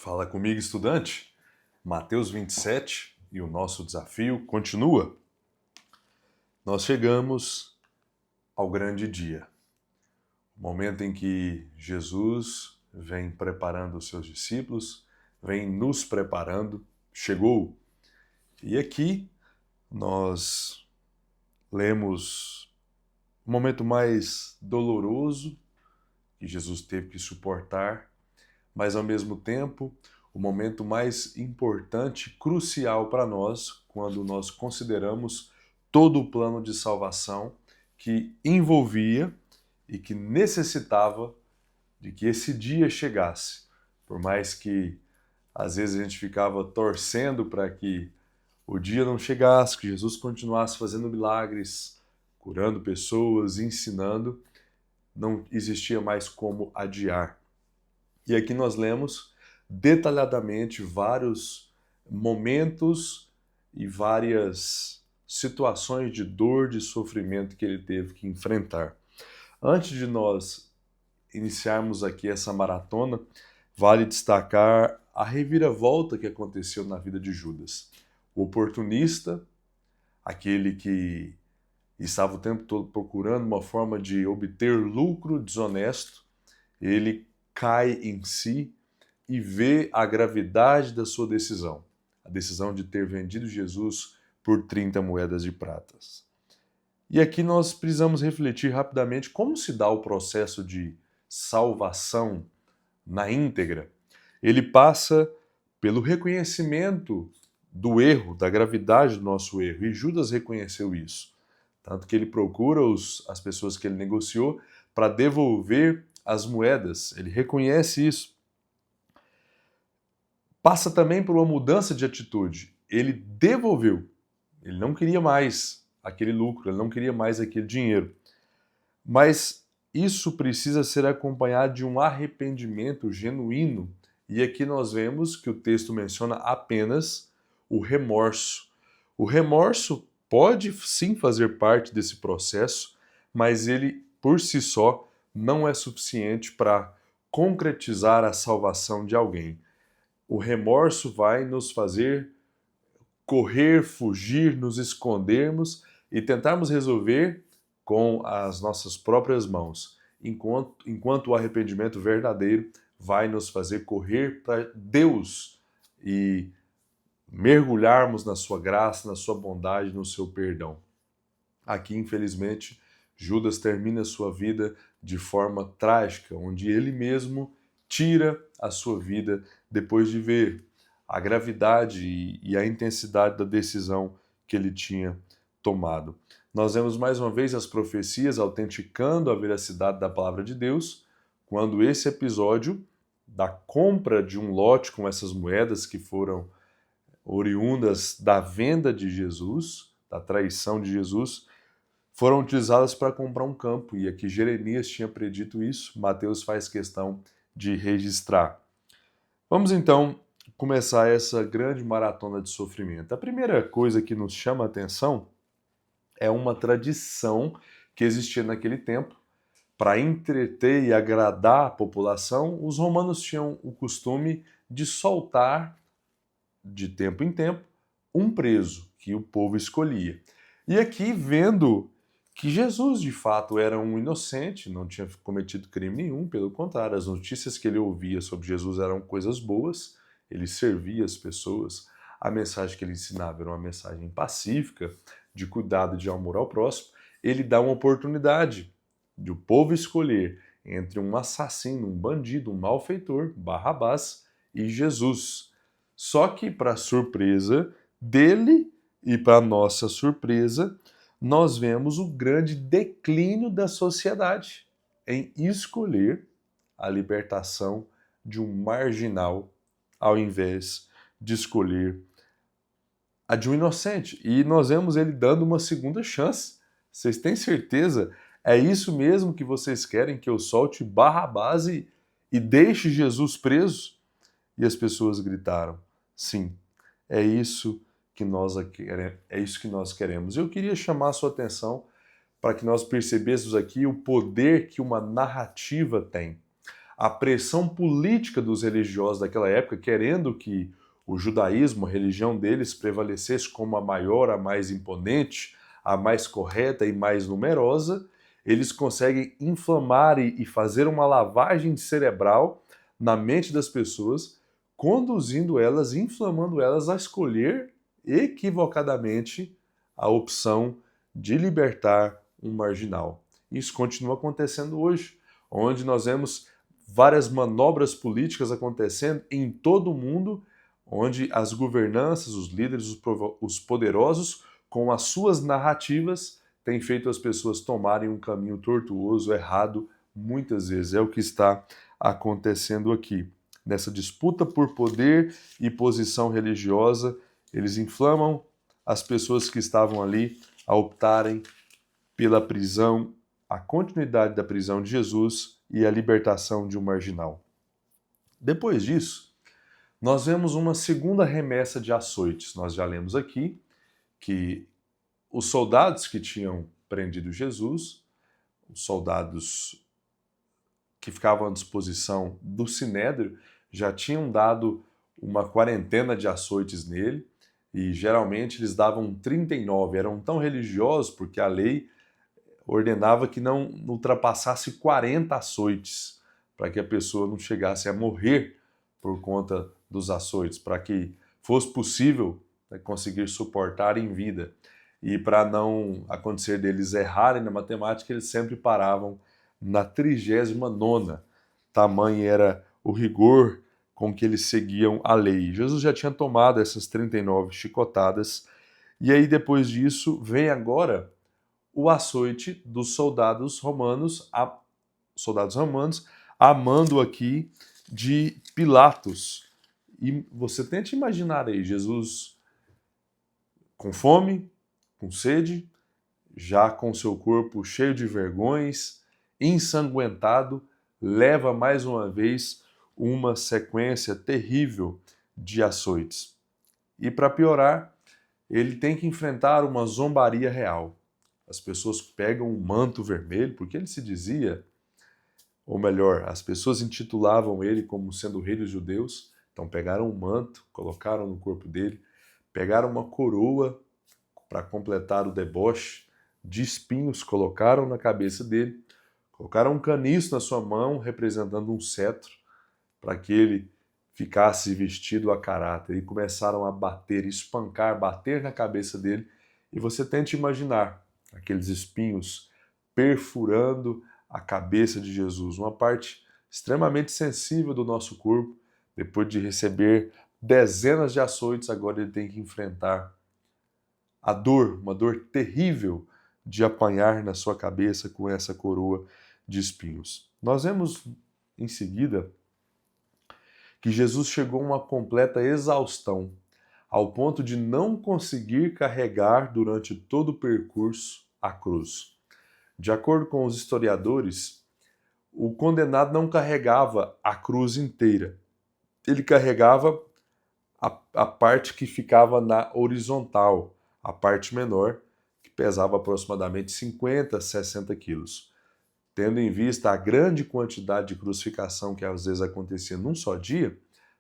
Fala comigo, estudante. Mateus 27 e o nosso desafio continua. Nós chegamos ao grande dia, o momento em que Jesus vem preparando os seus discípulos, vem nos preparando, chegou. E aqui nós lemos o momento mais doloroso que Jesus teve que suportar, mas ao mesmo tempo o momento mais importante, crucial para nós, quando nós consideramos todo o plano de salvação que envolvia e que necessitava de que esse dia chegasse. Por mais que às vezes a gente ficava torcendo para que o dia não chegasse, que Jesus continuasse fazendo milagres, curando pessoas, ensinando, não existia mais como adiar. E aqui nós lemos detalhadamente vários momentos e várias situações de dor, de sofrimento que ele teve que enfrentar. Antes de nós iniciarmos aqui essa maratona, vale destacar a reviravolta que aconteceu na vida de Judas. O oportunista, aquele que estava o tempo todo procurando uma forma de obter lucro desonesto, ele cai em si e vê a gravidade da sua decisão, a decisão de ter vendido Jesus por 30 moedas de pratas. E aqui nós precisamos refletir rapidamente como se dá o processo de salvação na íntegra. Ele passa pelo reconhecimento do erro, da gravidade do nosso erro, e Judas reconheceu isso. Tanto que ele procura as pessoas que ele negociou para devolver as moedas, ele reconhece isso. Passa também por uma mudança de atitude. Ele devolveu, ele não queria mais aquele lucro, ele não queria mais aquele dinheiro. Mas isso precisa ser acompanhado de um arrependimento genuíno. E aqui nós vemos que o texto menciona apenas o remorso. O remorso pode sim fazer parte desse processo, mas ele por si só não é suficiente para concretizar a salvação de alguém. O remorso vai nos fazer correr, fugir, nos escondermos e tentarmos resolver com as nossas próprias mãos, enquanto o arrependimento verdadeiro vai nos fazer correr para Deus e mergulharmos na sua graça, na sua bondade, no seu perdão. Aqui, infelizmente, Judas termina sua vida de forma trágica, onde ele mesmo tira a sua vida depois de ver a gravidade e a intensidade da decisão que ele tinha tomado. Nós vemos mais uma vez as profecias autenticando a veracidade da palavra de Deus, quando esse episódio da compra de um lote com essas moedas que foram oriundas da venda de Jesus, da traição de Jesus, foram utilizadas para comprar um campo. E aqui Jeremias tinha predito isso, Mateus faz questão de registrar. Vamos então começar essa grande maratona de sofrimento. A primeira coisa que nos chama a atenção é uma tradição que existia naquele tempo. Para entreter e agradar a população, os romanos tinham o costume de soltar, de tempo em tempo, um preso que o povo escolhia. E aqui, vendo que Jesus de fato era um inocente, não tinha cometido crime nenhum, pelo contrário, as notícias que ele ouvia sobre Jesus eram coisas boas, ele servia as pessoas, a mensagem que ele ensinava era uma mensagem pacífica, de cuidado e de amor ao próximo, ele dá uma oportunidade de o povo escolher entre um assassino, um bandido, um malfeitor, Barrabás, e Jesus. Só que, para surpresa dele e para nossa surpresa, nós vemos o grande declínio da sociedade em escolher a libertação de um marginal ao invés de escolher a de um inocente. E nós vemos ele dando uma segunda chance. Vocês têm certeza? É isso mesmo que vocês querem, que eu solte Barrabás e deixe Jesus preso? E as pessoas gritaram: sim, é isso que nós queremos. Eu queria chamar a sua atenção para que nós percebêssemos aqui o poder que uma narrativa tem. a pressão política dos religiosos daquela época, querendo que o judaísmo, a religião deles, prevalecesse como a maior, a mais imponente, a mais correta e mais numerosa, eles conseguem inflamar e fazer uma lavagem cerebral na mente das pessoas, conduzindo elas, inflamando elas a escolher equivocadamente a opção de libertar um marginal. Isso continua acontecendo hoje, onde nós vemos várias manobras políticas acontecendo em todo o mundo, onde as governanças, os líderes, os poderosos, com as suas narrativas, têm feito as pessoas tomarem um caminho tortuoso, errado, muitas vezes. É o que está acontecendo aqui. Nessa disputa por poder e posição religiosa, eles inflamam as pessoas que estavam ali a optarem pela prisão, a continuidade da prisão de Jesus e a libertação de um marginal. Depois disso, nós vemos uma segunda remessa de açoites. Nós já lemos aqui que os soldados que tinham prendido Jesus, os soldados que ficavam à disposição do Sinédrio, já tinham dado uma quarentena de açoites nele, e geralmente eles davam 39, eram tão religiosos porque a lei ordenava que não ultrapassasse 40 açoites, para que a pessoa não chegasse a morrer por conta dos açoites, para que fosse possível, né, conseguir suportar em vida. E para não acontecer deles errarem na matemática, eles sempre paravam na 39ª. Tamanho era o rigor com que eles seguiam a lei. Jesus já tinha tomado essas 39 chicotadas, e aí depois disso vem agora o açoite dos soldados romanos, a mando aqui de Pilatos. E você tenta imaginar aí, Jesus com fome, com sede, já com seu corpo cheio de vergões, ensanguentado, leva mais uma vez uma sequência terrível de açoites. E para piorar, ele tem que enfrentar uma zombaria real. As pessoas pegam um manto vermelho, porque ele se dizia, ou melhor, as pessoas intitulavam ele como sendo o rei dos judeus, então pegaram um manto, colocaram no corpo dele, pegaram uma coroa para completar o deboche de espinhos, colocaram na cabeça dele, colocaram um caniço na sua mão, representando um cetro, para que ele ficasse vestido a caráter, e começaram a bater, espancar, bater na cabeça dele, e você tente imaginar aqueles espinhos perfurando a cabeça de Jesus, uma parte extremamente sensível do nosso corpo. Depois de receber dezenas de açoites, agora ele tem que enfrentar a dor, uma dor terrível de apanhar na sua cabeça com essa coroa de espinhos. Nós vemos em seguida que Jesus chegou a uma completa exaustão, ao ponto de não conseguir carregar durante todo o percurso a cruz. De acordo com os historiadores, o condenado não carregava a cruz inteira. Ele carregava a parte que ficava na horizontal, a parte menor, que pesava aproximadamente 50, 60 quilos. Tendo em vista a grande quantidade de crucificação que às vezes acontecia num só dia,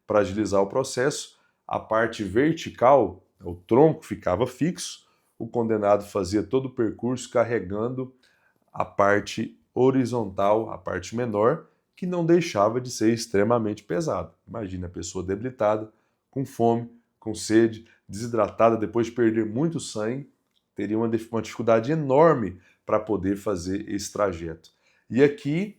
para agilizar o processo, a parte vertical, o tronco, ficava fixo, o condenado fazia todo o percurso carregando a parte horizontal, a parte menor, que não deixava de ser extremamente pesado. Imagina a pessoa debilitada, com fome, com sede, desidratada, depois de perder muito sangue, teria uma dificuldade enorme para poder fazer esse trajeto. E aqui,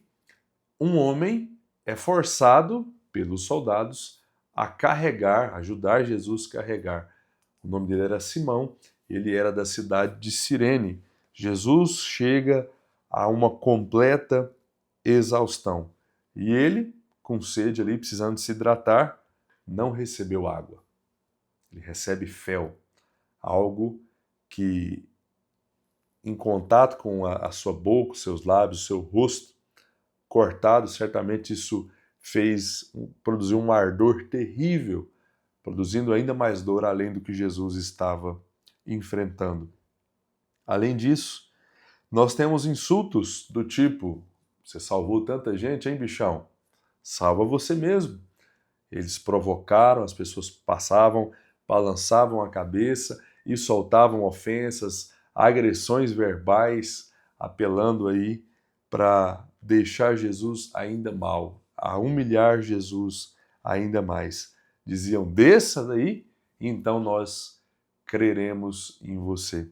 um homem é forçado pelos soldados a carregar, ajudar Jesus a carregar. O nome dele era Simão, ele era da cidade de Cirene. Jesus chega a uma completa exaustão. E ele, com sede ali, precisando se hidratar, não recebeu água. Ele recebe fel, algo que, em contato com a sua boca, os seus lábios, o seu rosto cortado, certamente isso produziu um ardor terrível, produzindo ainda mais dor além do que Jesus estava enfrentando. Além disso, nós temos insultos do tipo: você salvou tanta gente, hein, bichão? salva você mesmo. Eles provocaram, as pessoas passavam, balançavam a cabeça e soltavam ofensas, agressões verbais, apelando aí para deixar Jesus ainda mal, a humilhar Jesus ainda mais. Diziam, desça daí, e então nós creremos em você.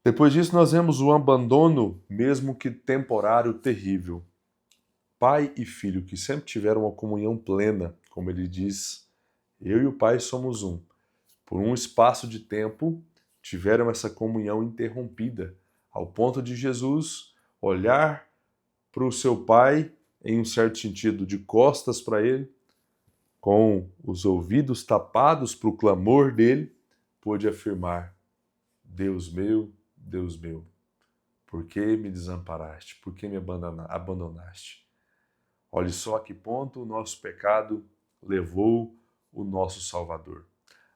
Depois disso, nós vemos o abandono, mesmo que temporário, terrível. Pai e filho, que sempre tiveram uma comunhão plena, como ele diz, eu e o Pai somos um. Por um espaço de tempo, tiveram essa comunhão interrompida, ao ponto de Jesus olhar para o seu Pai, em um certo sentido, de costas para ele, com os ouvidos tapados para o clamor dele, pôde afirmar, Deus meu, por que me desamparaste? Por que me abandonaste? Olhe só a que ponto o nosso pecado levou o nosso Salvador.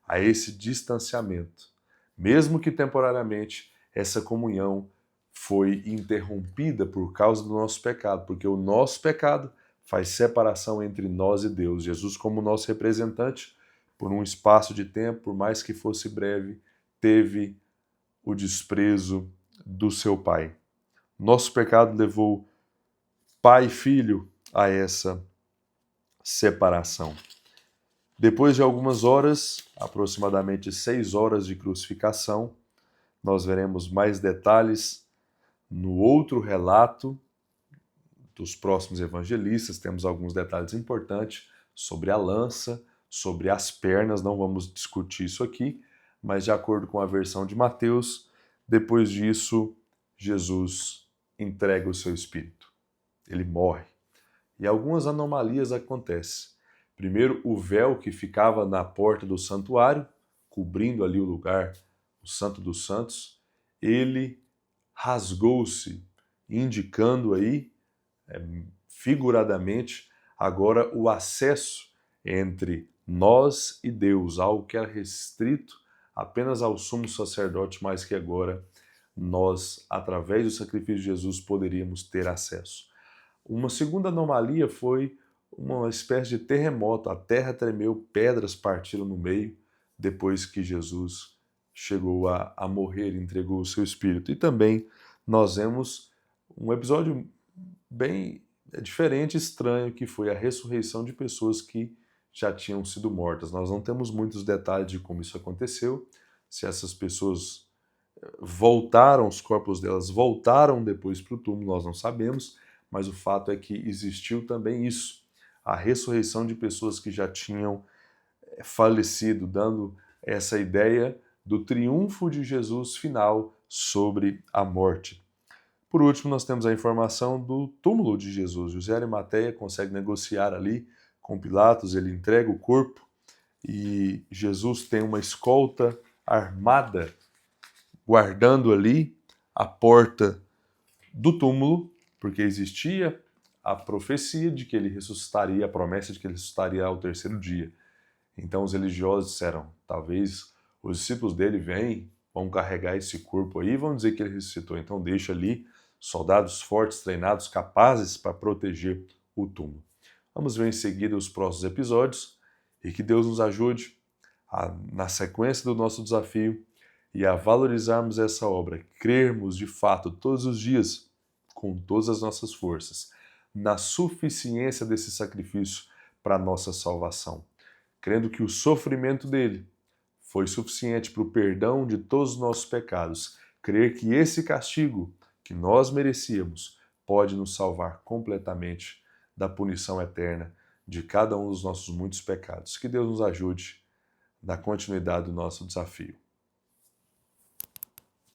A esse distanciamento. Mesmo que temporariamente, essa comunhão foi interrompida por causa do nosso pecado, porque o nosso pecado faz separação entre nós e Deus. Jesus, como nosso representante, por um espaço de tempo, por mais que fosse breve, teve o desprezo do seu Pai. Nosso pecado levou pai e filho a essa separação. Depois de algumas horas, aproximadamente 6 horas de crucificação, nós veremos mais detalhes no outro relato dos próximos evangelistas. Temos alguns detalhes importantes sobre a lança, sobre as pernas, não vamos discutir isso aqui, mas de acordo com a versão de Mateus, depois disso, Jesus entrega o seu espírito. Ele morre. E algumas anomalias acontecem. Primeiro, o véu que ficava na porta do santuário, cobrindo ali o lugar, o Santo dos Santos, ele rasgou-se, indicando aí, figuradamente, agora o acesso entre nós e Deus, algo que era restrito apenas ao sumo sacerdote, mas que agora nós, através do sacrifício de Jesus, poderíamos ter acesso. Uma segunda anomalia foi uma espécie de terremoto. A terra tremeu, pedras partiram no meio, depois que Jesus chegou a morrer, entregou o seu espírito. E também nós vemos um episódio bem diferente, estranho, que foi a ressurreição de pessoas que já tinham sido mortas. Nós não temos muitos detalhes de como isso aconteceu, se essas pessoas voltaram, os corpos delas voltaram depois para o túmulo, nós não sabemos, mas o fato é que existiu também isso, a ressurreição de pessoas que já tinham falecido, dando essa ideia do triunfo de Jesus final sobre a morte. Por último, nós temos a informação do túmulo de Jesus. José Arimateia consegue negociar ali com Pilatos, ele entrega o corpo e Jesus tem uma escolta armada guardando ali a porta do túmulo, porque existia a profecia de que ele ressuscitaria, a promessa de que ele ressuscitaria ao terceiro dia. Então os religiosos disseram, talvez os discípulos dele vão carregar esse corpo aí e vão dizer que ele ressuscitou. Então deixa ali soldados fortes, treinados, capazes para proteger o túmulo. Vamos ver em seguida os próximos episódios e que Deus nos ajude na sequência do nosso desafio e a valorizarmos essa obra, crermos de fato todos os dias, com todas as nossas forças, na suficiência desse sacrifício para a nossa salvação, crendo que o sofrimento dele foi suficiente para o perdão de todos os nossos pecados, crer que esse castigo que nós merecíamos pode nos salvar completamente da punição eterna de cada um dos nossos muitos pecados. Que Deus nos ajude na continuidade do nosso desafio.